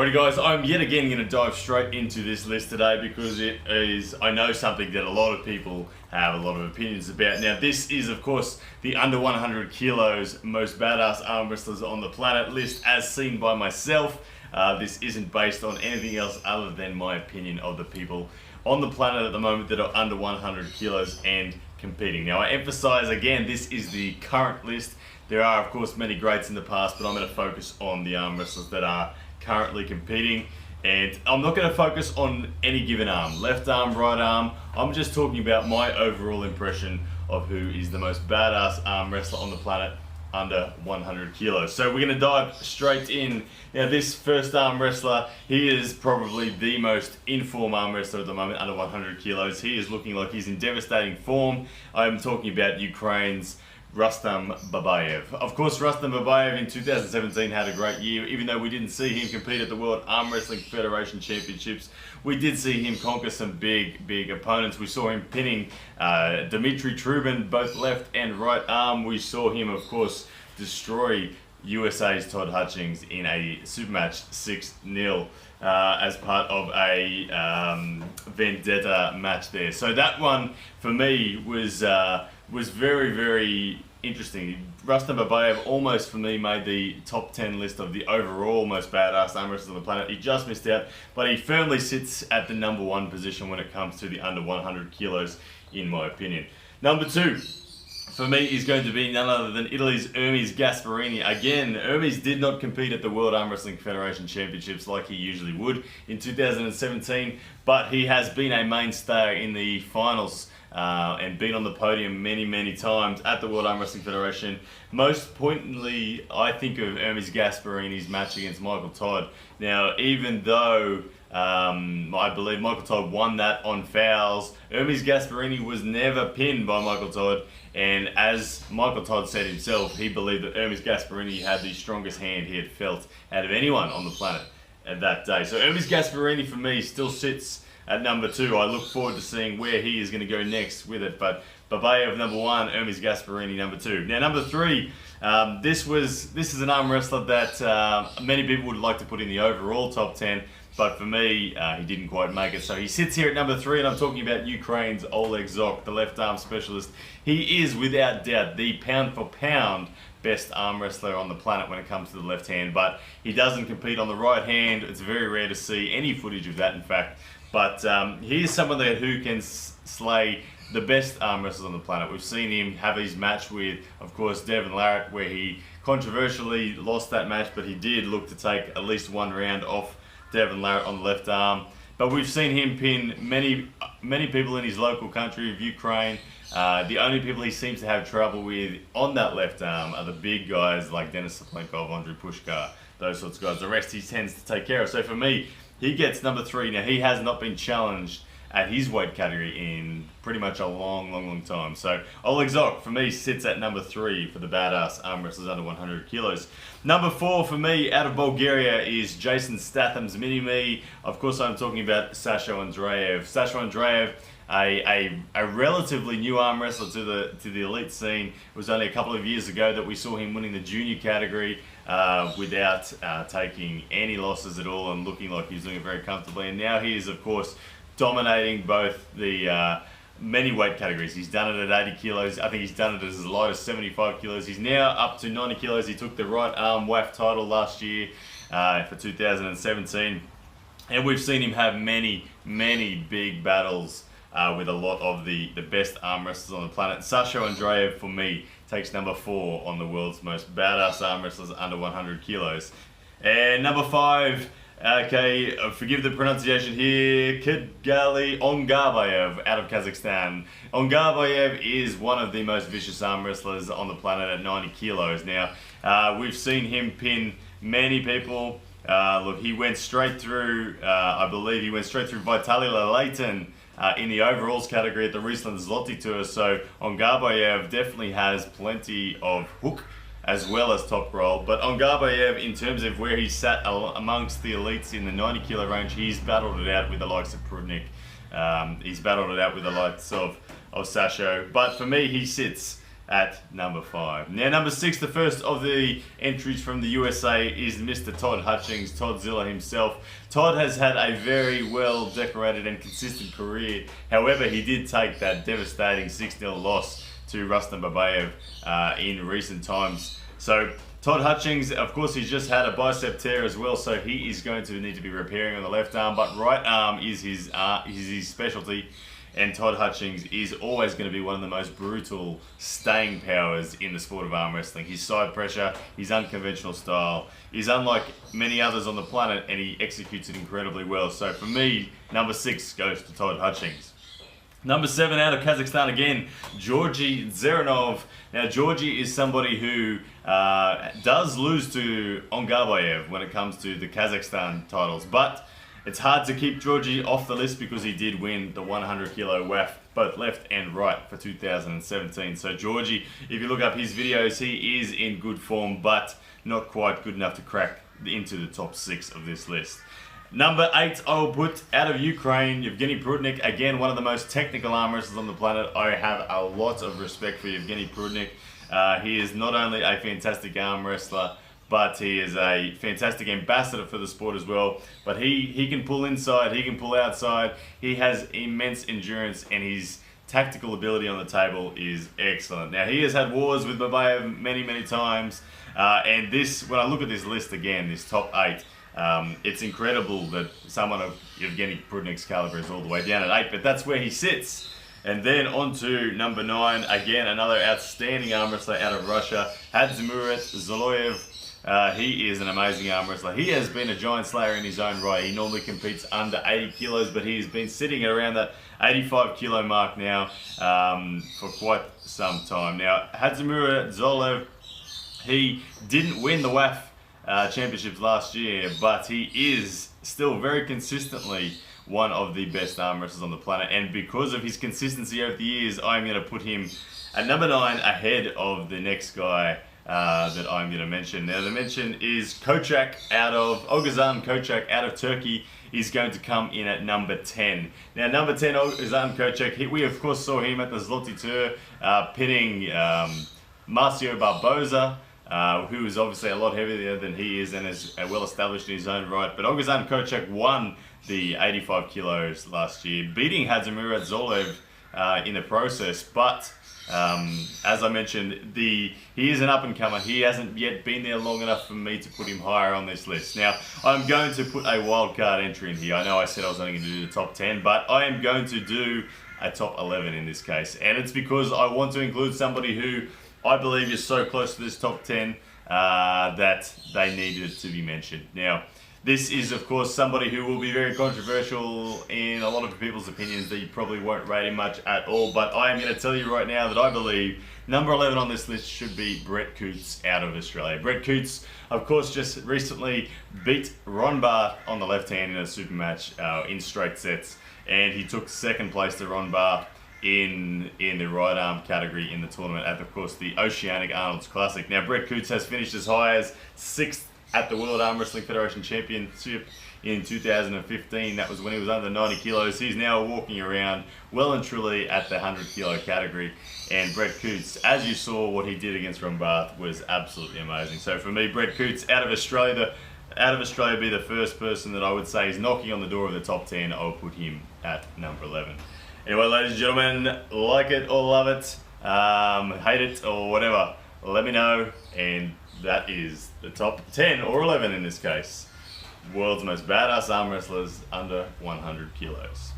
Alrighty guys, I'm yet again going to dive straight into this list today because it is, I know, something that a lot of people have a lot of opinions about. Now this is of course the under 100 kilos most badass arm wrestlers on the planet list as seen by myself. This isn't based on anything else other than my opinion of the people on the planet at the moment that are under 100 kilos and competing. Now I emphasize again, this is the current list. There are of course many greats in the past, but I'm going to focus on the arm wrestlers that are currently competing, and I'm not going to focus on any given arm, left arm, right arm. I'm just talking about my overall impression of who is the most badass arm wrestler on the planet under 100 kilos. So we're going to dive straight in. Now this first arm wrestler, he is probably the most in-form arm wrestler at the moment under 100 kilos. He is looking like he's in devastating form. I'm talking about Ukraine's Rustam Babayev. Of course, Rustam Babayev in 2017 had a great year. Even though we didn't see him compete at the World Arm Wrestling Federation Championships, we did see him conquer some big opponents. We saw him pinning Dmitry Trubin, both left and right arm. We saw him, of course, destroy USA's Todd Hutchings in a super match 6-0 as part of a vendetta match there. So that one, for me, was very interesting. Rustam Babayev almost, for me, made the top 10 list of the overall most badass arm wrestlers on the planet. He just missed out, but he firmly sits at the number 1 position when it comes to the under 100 kilos, in my opinion. Number 2, for me, is going to be none other than Italy's Hermes Gasparini. Again, Hermes did not compete at the World Arm Wrestling Federation Championships like he usually would in 2017, but he has been a mainstay in the finals and been on the podium many times at the World Arm Wrestling Federation. Most pointedly, I think of Hermes Gasparini's match against Michael Todd. Now, even though I believe Michael Todd won that on fouls, Hermes Gasparini was never pinned by Michael Todd, and as Michael Todd said himself, he believed that Hermes Gasparini had the strongest hand he had felt out of anyone on the planet at that day. So Hermes Gasparini, for me, still sits at number 2. I look forward to seeing where he is going to go next with it. But Babayev number 1, Hermes Gasparini number 2. Now number 3, this is an arm wrestler that many people would like to put in the overall top 10, but for me, he didn't quite make it. So he sits here at number 3, and I'm talking about Ukraine's Oleg Zok, the left arm specialist. He is without doubt the pound for pound best arm wrestler on the planet when it comes to the left hand, but he doesn't compete on the right hand. It's very rare to see any footage of that, in fact. But he is someone that who can slay the best arm wrestlers on the planet. We've seen him have his match with, of course, Devin Larratt, where he controversially lost that match, but he did look to take at least 1 round off Devin Larratt on the left arm. But we've seen him pin many people in his local country of Ukraine. The only people he seems to have trouble with on that left arm are the big guys like Denis Saplenkov, Andrei Pushkar, those sorts of guys. The rest he tends to take care of. So for me, he gets number 3. Now, he has not been challenged at his weight category in pretty much a long time. So Oleg Zok, for me, sits at number 3 for the badass arm wrestlers under 100 kilos. Number 4 for me, out of Bulgaria, is Jason Statham's mini-me. Of course, I'm talking about Sasha Andreev. Sasha Andreev, a relatively new arm wrestler to the elite scene. It was only a couple of years ago that we saw him winning the junior category without taking any losses at all and looking like he was doing it very comfortably. And now he is, of course, dominating both the many weight categories. He's done it at 80 kilos. I think he's done it as light as 75 kilos. He's now up to 90 kilos. He took the right arm WAF title last year for 2017. And we've seen him have many big battles with a lot of the best arm wrestlers on the planet. Sasha Andreev, for me, takes number 4 on the world's most badass arm wrestlers under 100 kilos. And number 5, okay, forgive the pronunciation here, Kidgali Ongarbayev out of Kazakhstan. Ongarbayev is one of the most vicious arm wrestlers on the planet at 90 kilos. Now, we've seen him pin many people. Look, he went straight through, I believe he went straight through Vitaly Laletin in the overalls category at the Riesland Zloty Tour. So Ongarbayev definitely has plenty of hook as well as top roll. But Ongarbayev, in terms of where he sat amongst the elites in the 90 kilo range, he's battled it out with the likes of Prudnik. He's battled it out with the likes of Sasho. But for me, he sits at number 5. Now, number 6, the first of the entries from the USA, is Mr. Todd Hutchings, Toddzilla himself. Todd has had a very well decorated and consistent career. However, he did take that devastating 6-0 loss to Rustam Babayev in recent times. So Todd Hutchings, of course, he's just had a bicep tear as well, so he is going to need to be repairing on the left arm, but right arm is his specialty. And Todd Hutchings is always going to be one of the most brutal staying powers in the sport of arm wrestling. His side pressure, his unconventional style is unlike many others on the planet, and he executes it incredibly well. So for me, number 6 goes to Todd Hutchings. Number 7 out of Kazakhstan again, Georgy Zeranov. Now, Georgy is somebody who does lose to Ongarbayev when it comes to the Kazakhstan titles, but it's hard to keep Georgy off the list because he did win the 100 kilo WAF, both left and right, for 2017. So Georgy, if you look up his videos, he is in good form, but not quite good enough to crack into the top 6 of this list. Number 8, I will put out of Ukraine, Yevgeny Prudnik. Again, one of the most technical arm wrestlers on the planet. I have a lot of respect for Yevgeny Prudnik. He is not only a fantastic arm wrestler, but he is a fantastic ambassador for the sport as well. But he can pull inside, he can pull outside. He has immense endurance, and his tactical ability on the table is excellent. Now, he has had wars with Babayev many, many times. And this, when I look at this list again, this top 8, it's incredible that someone of Yevgeny Prudnik's caliber is all the way down at 8, but that's where he sits. And then on to number 9, again, another outstanding arm wrestler out of Russia, Hadzimurat Zoloyev. He is an amazing arm wrestler. He has been a giant slayer in his own right. He normally competes under 80 kilos, but he's been sitting at around that 85 kilo mark now for quite some time. Now, Hadzimurat Zoloyev, he didn't win the WAF championships last year, but he is still very consistently one of the best arm wrestlers on the planet, and because of his consistency over the years, I'm going to put him at number 9 ahead of the next guy that I'm going to mention. Now, the mention is Kochak Oguzhan Kochak out of Turkey is going to come in at number 10. Now, number 10, Oguzhan Kochak, we of course saw him at the Zloty Tour pinning Marcio Barboza, who is obviously a lot heavier than he is and is well established in his own right. But Oguzhan Kochak won the 85 kilos last year, beating Hadzimurat Zoloyev in the process. But as I mentioned, he is an up-and-comer. He hasn't yet been there long enough for me to put him higher on this list. Now, I'm going to put a wildcard entry in here. I know I said I was only going to do the top 10, but I am going to do a top 11 in this case. And it's because I want to include somebody who I believe is so close to this top 10 that they needed to be mentioned. Now, this is, of course, somebody who will be very controversial in a lot of people's opinions that you probably won't rate him much at all, but I am going to tell you right now that I believe number 11 on this list should be Brett Coots out of Australia. Brett Coots, of course, just recently beat Ron Barth on the left hand in a super match in straight sets, and he took second place to Ron Barth in the right arm category in the tournament at, of course, the Oceanic Arnold's Classic. Now, Brett Coots has finished as high as 6th at the World Arm Wrestling Federation Championship in 2015. That was when he was under 90 kilos. He's now walking around well and truly at the 100 kilo category. And Brett Coots, as you saw what he did against Ron Barth, was absolutely amazing. So for me, Brett Coots out of Australia be the first person that I would say is knocking on the door of the top 10. I'll put him at number 11. Anyway, ladies and gentlemen, like it or love it, hate it or whatever, let me know. And that is the top 10 or 11 in this case. World's most badass arm wrestlers under 100 kilos.